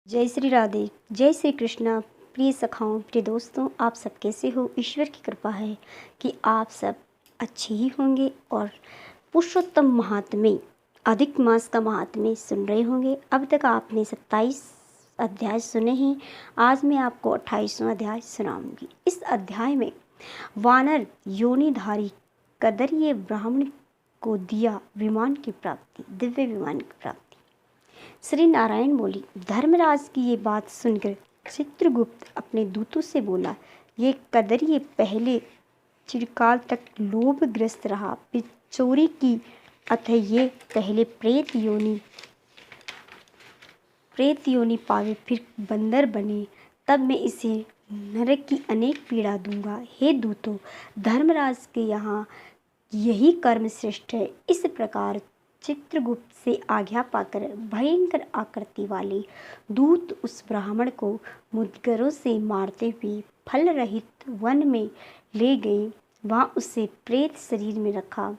जय श्री राधे, जय श्री कृष्णा। प्रिय सखाओं, प्रिय दोस्तों, आप सब कैसे हो? ईश्वर की कृपा है कि आप सब अच्छे ही होंगे और पुरुषोत्तम महात्म्य, अधिक मास का महात्म्य सुन रहे होंगे। अब तक आपने 27 अध्याय सुने हैं। आज मैं आपको 28वां अध्याय सुनाऊंगी। इस अध्याय में वानर योनिधारी कदरीय ब्राह्मण को दिया विमान की प्राप्ति, दिव्य विमान की प्राप्ति। श्री नारायण बोली, धर्मराज की ये बात सुनकर चित्रगुप्त अपने दूतों से बोला, ये कदरीय पहले चिरकाल तक लोभग्रस्त रहा, फिर चोरी की, अतः ये पहले प्रेत योनि पावे, फिर बंदर बने, तब मैं इसे नरक की अनेक पीड़ा दूंगा। हे दूतों, धर्मराज के यहाँ यही कर्म श्रेष्ठ है। इस प्रकार चित्रगुप्त से आज्ञा पाकर भयंकर आकृति वाले दूत उस ब्राह्मण को मुद्गरों से मारते हुए फल रहित वन में ले गए। वहाँ उसे प्रेत शरीर में रखा।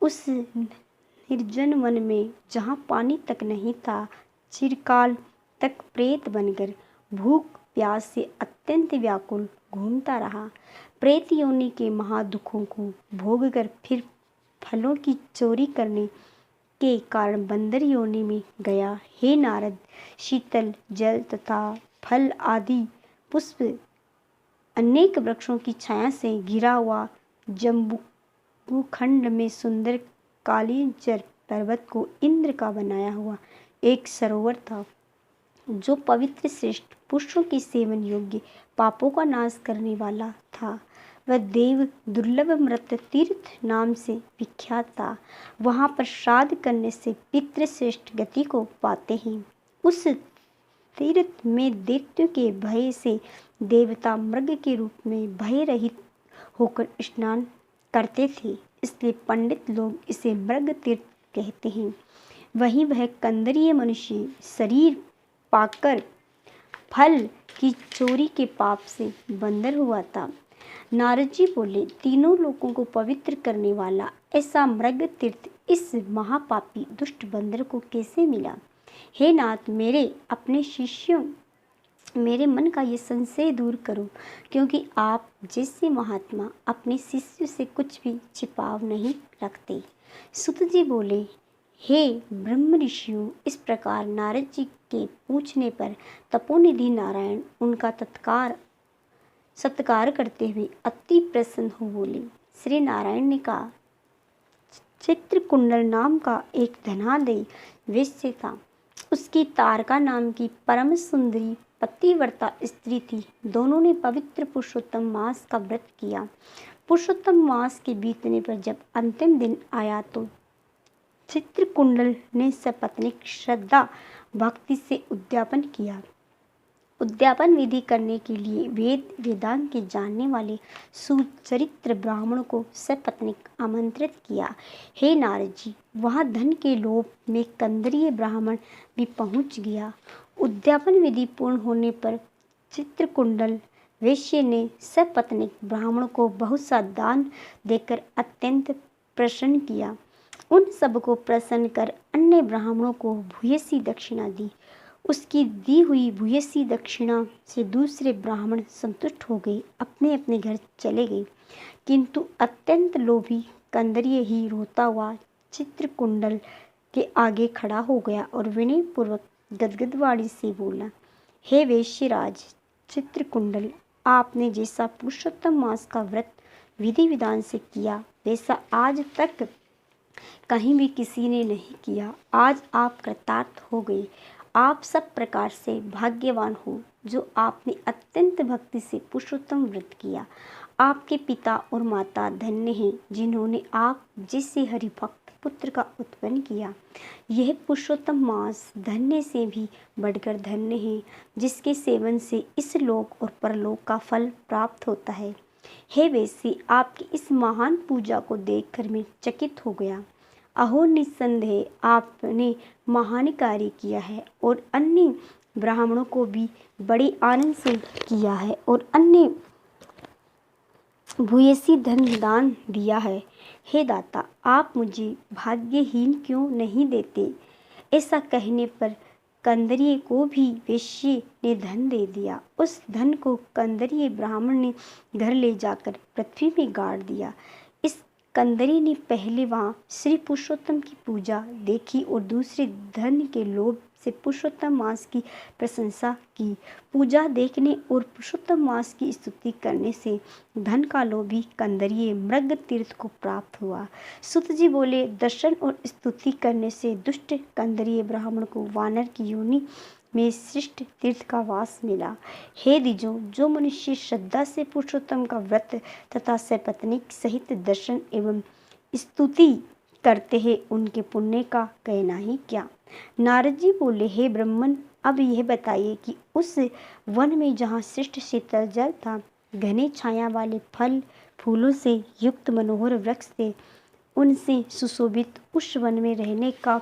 उस निर्जन वन में जहाँ पानी तक नहीं था, चिरकाल तक प्रेत बनकर भूख प्यास से अत्यंत व्याकुल घूमता रहा। प्रेत योनि के महादुखों को भोगकर फिर फलों की चोरी करने के कारण बंदर योनि में गया। हे नारद, शीतल जल तथा फल आदि पुष्प अनेक वृक्षों की छाया से घिरा हुआ जम्बूखंड में सुंदर कालीचर पर्वत को इंद्र का बनाया हुआ एक सरोवर था, जो पवित्र श्रेष्ठ पुरुषों के सेवन योग्य पापों का नाश करने वाला था। वह देव दुर्लभ मृत तीर्थ नाम से विख्यात था। वहाँ पर श्राद्ध करने से पितृ श्रेष्ठ गति को पाते हैं। उस तीर्थ में दैत्यों के भय से देवता मृग के रूप में भय रहित होकर स्नान करते थे, इसलिए पंडित लोग इसे मृग तीर्थ कहते हैं। वहीं वह कंदरीय मनुष्य शरीर पाकर फल की चोरी के पाप से बंदर हुआ था। नारद जी बोले, तीनों लोगों को पवित्र करने वाला ऐसा मृग तीर्थ इस महापापी दुष्ट बंदर को कैसे मिला? हे नाथ, मेरे अपने शिष्यों, मेरे मन का ये संशय दूर करो, क्योंकि आप जैसे महात्मा अपने शिष्य से कुछ भी छिपाव नहीं रखते। सुत जी बोले, हे ब्रह्म ऋषियों, इस प्रकार नारद जी के पूछने पर तपोनिधि नारायण उनका तत्कार सत्कार करते हुए अति प्रसन्न हो बोले। श्री नारायण ने कहा, चित्रकुंडल नाम का एक धनादय वैश्य था। उसकी तारका नाम की परम सुंदरी पतिव्रता स्त्री थी। दोनों ने पवित्र पुरुषोत्तम मास का व्रत किया। पुरुषोत्तम मास के बीतने पर जब अंतिम दिन आया तो चित्रकुंडल ने सपत्नीक श्रद्धा भक्ति से उद्यापन किया। उद्यापन विधि करने के लिए वेद वेदांत के जानने वाले सुचरित्र ब्राह्मणों को सपत्नीक आमंत्रित किया। हे नारद जी, वहाँ धन के लोभ में कंदरीय ब्राह्मण भी पहुँच गया। उद्यापन विधि पूर्ण होने पर चित्रकुंडल वैश्य ने सपत्नीक ब्राह्मण को बहुत सा दान देकर अत्यंत प्रसन्न किया। उन सबको प्रसन्न कर अन्य ब्राह्मणों को भूयसी दक्षिणा दी। उसकी दी हुई भूयसी दक्षिणा से दूसरे ब्राह्मण संतुष्ट हो गए, अपने अपने घर चले गए। किंतु अत्यंत लोभी कंदरीय ही रोता हुआ चित्रकुंडल के आगे खड़ा हो गया और विनयपूर्वक गदगद वाणी से बोला, हे वैश्यराज चित्रकुंडल, आपने जैसा पुरुषोत्तम मास का व्रत विधि विधान से किया, वैसा आज तक कहीं भी किसी ने नहीं किया। आज आप कृतार्थ हो गए। आप सब प्रकार से भाग्यवान हो, जो आपने अत्यंत भक्ति से पुरुषोत्तम व्रत किया। आपके पिता और माता धन्य हैं, जिन्होंने आप जैसे हरिभक्त पुत्र का उत्पन्न किया। यह पुरुषोत्तम मास धन्य से भी बढ़कर धन्य है, जिसके सेवन से इस लोक और परलोक का फल प्राप्त होता है। हे वैश्य, आपकी इस महान पूजा को देखकर मैं चकित हो गया। अहो, निस्संदेह आपने महान कार्य किया है और अन्य ब्राह्मणों को भी बड़े आनंद से किया है और अन्य भूयसी धन दान दिया है। हे दाता, आप मुझे भाग्यहीन क्यों नहीं देते? ऐसा कहने पर कंदरिये को भी वेश्ये ने धन दे दिया। उस धन को कंदरिये ब्राह्मण ने घर ले जाकर पृथ्वी में गाड़ दिया। इस कंदरी ने पहले वहाँ श्री पुरुषोत्तम की पूजा देखी और दूसरे धन के लोभ से पुरुषोत्तम मास की प्रशंसा की। पूजा देखने और पुरुषोत्तम मास की स्तुति करने से धन का लोभी कंदरिये मृग तीर्थ को प्राप्त हुआ। सुत जी बोले, दर्शन और स्तुति करने से दुष्ट कंदरिये ब्राह्मण को वानर की योनि में श्रेष्ठ तीर्थ का वास मिला। हे द्विजों, जो मनुष्य श्रद्धा से पुरुषोत्तम का व्रत तथा सपत्नीक सहित दर्शन एवं स्तुति करते हैं, उनके पुण्य का कहना ही क्या। नारद जी बोले, हे ब्राह्मण, अब यह बताइए कि उस वन में जहाँ श्रेष्ठ शीतल जल था, घने छाया वाले फल फूलों से युक्त मनोहर वृक्ष थे, उनसे सुशोभित उस वन में रहने का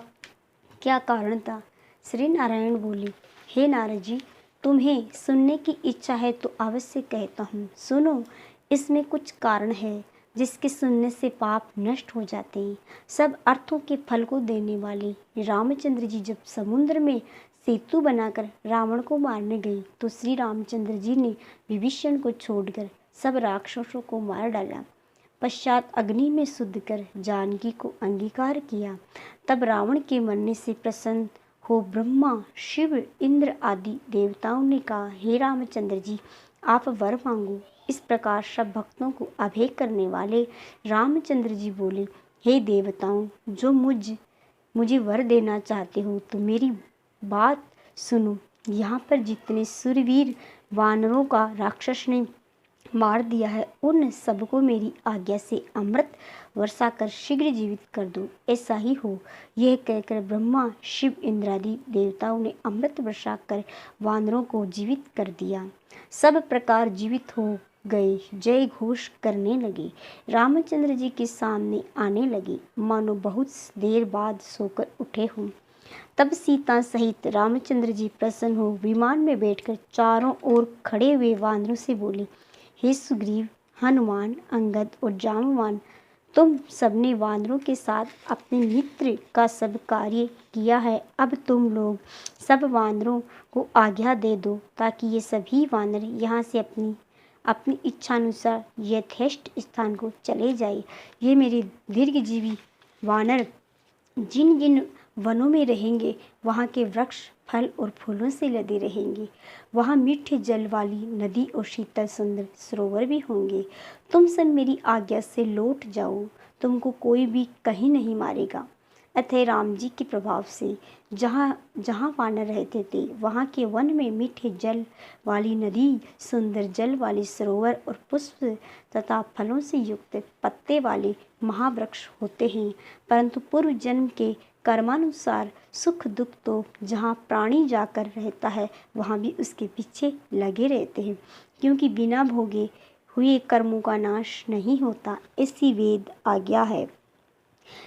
क्या कारण था। श्री नारायण बोले, हे नारद जी, तुम्हें सुनने की इच्छा है तो अवश्य कहता हूँ, सुनो। इसमें कुछ कारण है जिसके सुनने से पाप नष्ट हो जाते हैं। सब अर्थों के फल को देने वाले रामचंद्र जी जब समुद्र में सेतु बनाकर रावण को मारने गए तो श्री रामचंद्र जी ने विभीषण को छोड़कर सब राक्षसों को मार डाला। पश्चात अग्नि में शुद्ध कर जानकी को अंगीकार किया। तब रावण के मरने से प्रसन्न हो ब्रह्मा, शिव, इंद्र आदि देवताओं ने कहा, हे रामचंद्र जी, आप वर मांगो। इस प्रकार सब भक्तों को अभय करने वाले रामचंद्र जी बोले, हे देवताओं, जो मुझे वर देना चाहते हो तो मेरी बात सुनो। यहाँ पर जितने सूरवीर वानरों का राक्षस ने मार दिया है, उन सबको मेरी आज्ञा से अमृत वर्षा कर शीघ्र जीवित कर दो। ऐसा ही हो। यह कहकर ब्रह्मा, शिव, इंद्रादि देवताओं ने अमृत वर्षा कर वानरों को जीवित कर दिया। सब प्रकार जीवित हो गए, जय घोष करने लगे, रामचंद्र जी के सामने आने लगे, मानो बहुत देर बाद सोकर उठे हों। तब सीता सहित रामचंद्र जी प्रसन्न हो विमान में बैठकर चारों ओर खड़े हुए वानरों से बोले, हे सुग्रीव, हनुमान, अंगद और जामवान, तुम सबने वानरों के साथ अपने मित्र का सब कार्य किया है। अब तुम लोग सब वानरों को आज्ञा दे दो ताकि ये सभी वानर यहाँ से अपनी इच्छानुसार यथेष्ट स्थान को चले जाए। ये मेरे दीर्घजीवी वानर जिन जिन वनों में रहेंगे, वहाँ के वृक्ष फल और फूलों से लदे रहेंगे। वहाँ मीठे जल वाली नदी और शीतल सुंदर सरोवर भी होंगे। तुम सब मेरी आज्ञा से लौट जाओ, तुमको कोई भी कहीं नहीं मारेगा। अतः राम जी के प्रभाव से जहाँ जहाँ वानर रहते थे, वहाँ के वन में मीठे जल वाली नदी, सुंदर जल वाले सरोवर और पुष्प तथा फलों से युक्त पत्ते वाले महावृक्ष होते हैं। परंतु पूर्व जन्म के कर्मानुसार सुख दुख तो जहाँ प्राणी जाकर रहता है, वहाँ भी उसके पीछे लगे रहते हैं, क्योंकि बिना भोगे हुए कर्मों का नाश नहीं होता, ऐसी वेद आज्ञा है।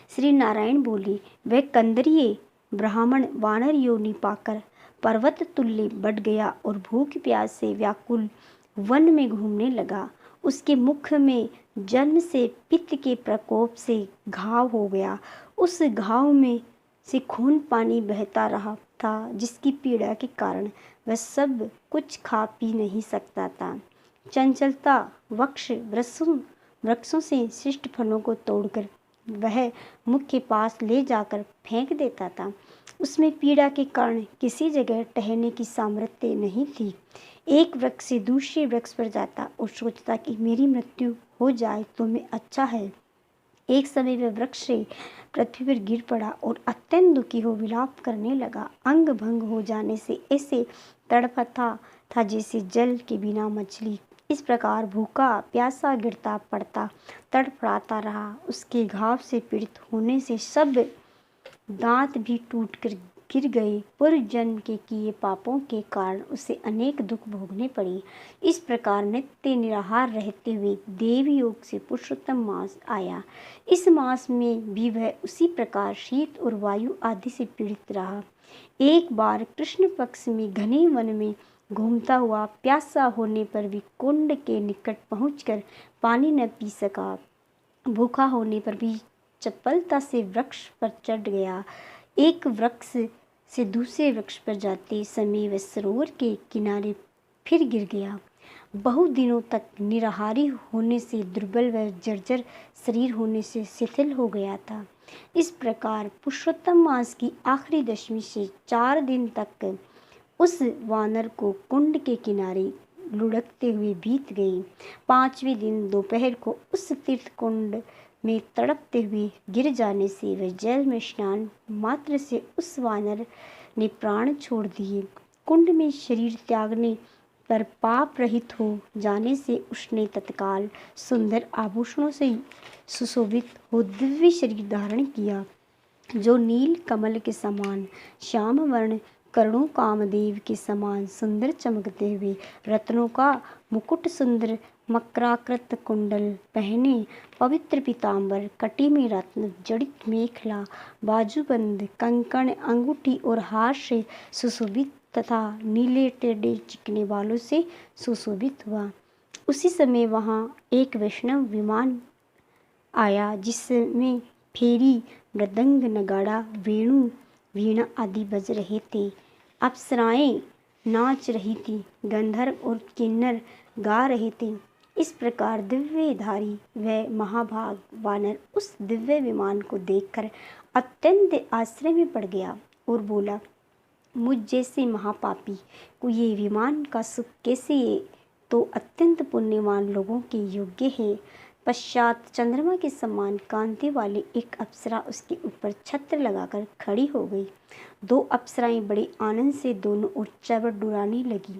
श्री नारायण बोले, वह कंदरिये ब्राह्मण वानर योनि पाकर पर्वत तुल्य बढ़ गया और भूख प्यास से व्याकुल वन में घूमने लगा। उसके मुख में जन्म से पित्त के प्रकोप से घाव हो गया। उस घाव में से खून पानी बहता रहा था, जिसकी पीड़ा के कारण वह सब कुछ खा पी नहीं सकता था। चंचलता वृक्षों से शिष्ट फलों को तोड़कर वह मुख के पास ले जाकर फेंक देता था। उसमें पीड़ा के कारण किसी जगह ठहरने की सामर्थ्य नहीं थी। एक वृक्ष से दूसरे वृक्ष पर जाता और सोचता कि मेरी मृत्यु हो जाए तो मैं अच्छा है। एक समय वह वृक्ष से पृथ्वी पर गिर पड़ा और अत्यंत दुखी हो विलाप करने लगा। अंग भंग हो जाने से ऐसे तड़पता था जैसे जल के बिना मछली। इस प्रकार भूखा प्यासा गिरता पड़ता तड़पड़ाता रहा। उसके घाव से पीड़ित होने से सब दांत भी टूटकर गिर गए। पूर्व जन्म के किए पापों के कारण उसे अनेक दुख भोगने पड़े। इस प्रकार नित्य निराहार रहते हुए देवयोग से पुरुषोत्तम मास आया। इस मास में भी वह उसी प्रकार शीत और वायु आदि से पीड़ित रहा। एक बार कृष्ण पक्ष में घने वन में घूमता हुआ प्यासा होने पर भी कुंड के निकट पहुंचकर पानी न पी सका। भूखा होने पर भी चपलता से वृक्ष पर चढ़ गया। एक वृक्ष से दूसरे वृक्ष पर जाते समय वह सरोवर के किनारे फिर गिर गया। बहुत दिनों तक निराहारी होने से दुर्बल व जर्जर शरीर होने से शिथिल हो गया था। इस प्रकार पुरुषोत्तम मास की आखिरी दशमी से 4 दिन तक उस वानर को कुंड के किनारे लुढ़कते हुए बीत गए। 5वें दिन दोपहर को उस तीर्थ कुंड में तड़पते हुए गिर जाने से वह जल में स्नान मात्र से उस वानर ने प्राण छोड़ दिए। कुंड में शरीर त्यागने पर पाप रहित हो जाने से उसने तत्काल सुंदर आभूषणों से सुशोभित हो दिव्य शरीर धारण किया, जो नील कमल के समान श्याम वर्ण, करुणों कामदेव के समान सुंदर चमकते हुए, रत्नों का मुकुट, सुंदर मकराकृत कुंडल पहने, पवित्र पीतांबर, कटी में रत्न जड़ित मेखला, बाजूबंद, कंकण, अंगूठी और हार से सुशोभित तथा नीले टेढ़े चिकने बालों से सुशोभित हुआ। उसी समय वहाँ एक वैष्णव विमान आया, जिसमें फेरी, मृदंग, नगाड़ा, वेणु, वीणा आदि बज रहे थे। अप्सराएं नाच रही थी, गंधर्व और किन्नर गा रहे थे। इस प्रकार दिव्यधारी वह महाभाग वानर उस दिव्य विमान को देखकर अत्यंत आश्चर्य में पड़ गया और बोला, मुझ जैसे महापापी को ये विमान का सुख कैसे ये तो अत्यंत पुण्यवान लोगों के योग्य है। पश्चात चंद्रमा के समान कांति वाली एक अप्सरा उसके ऊपर छत्र लगाकर खड़ी हो गई। 2 अप्सराएं बड़े आनंद से दोनों ओर चबड़ उड़ाने लगी।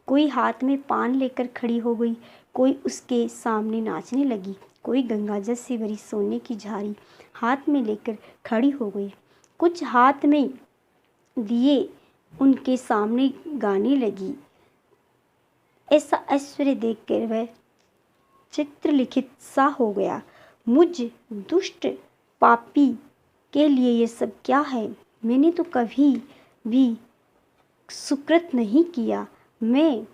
कोई हाथ में पान लेकर खड़ी हो गई, कोई उसके सामने नाचने लगी, कोई गंगाजल से भरी सोने की झारी हाथ में लेकर खड़ी हो गई, कुछ हाथ में दिए उनके सामने गाने लगी। ऐसा ऐश्वर्य देखकर वह चित्रलिखित सा हो गया। मुझ दुष्ट पापी के लिए ये सब क्या है? मैंने तो कभी भी सुकृत नहीं किया। मैं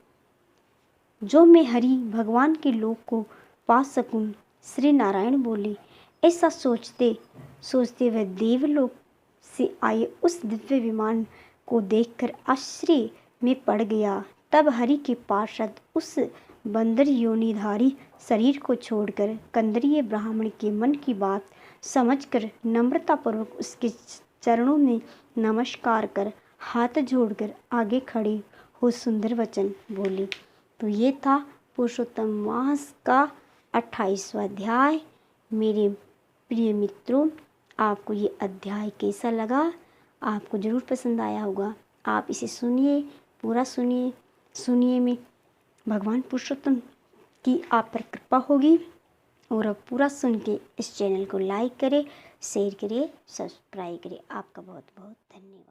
हरि भगवान के लोक को पा सकूं। श्री नारायण बोले। ऐसा सोचते सोचते वह देवलोक से आए उस दिव्य विमान को देखकर आश्चर्य में पड़ गया। तब हरि के पार्षद उस बंदर योनिधारी शरीर को छोड़कर कंदरीय ब्राह्मण के मन की बात समझकर नम्रतापूर्वक उसके चरणों में नमस्कार कर हाथ जोड़कर आगे खड़े हो सुंदर वचन बोले। तो ये था पुरुषोत्तम मास का 28वां अध्याय। मेरे प्रिय मित्रों, आपको ये अध्याय कैसा लगा? आपको ज़रूर पसंद आया होगा। आप इसे सुनिए, पूरा सुनिए। सुनिए में भगवान पुरुषोत्तम की आप पर कृपा होगी। और अब पूरा सुन के इस चैनल को लाइक करें, शेयर करें, सब्सक्राइब करें। आपका बहुत बहुत धन्यवाद।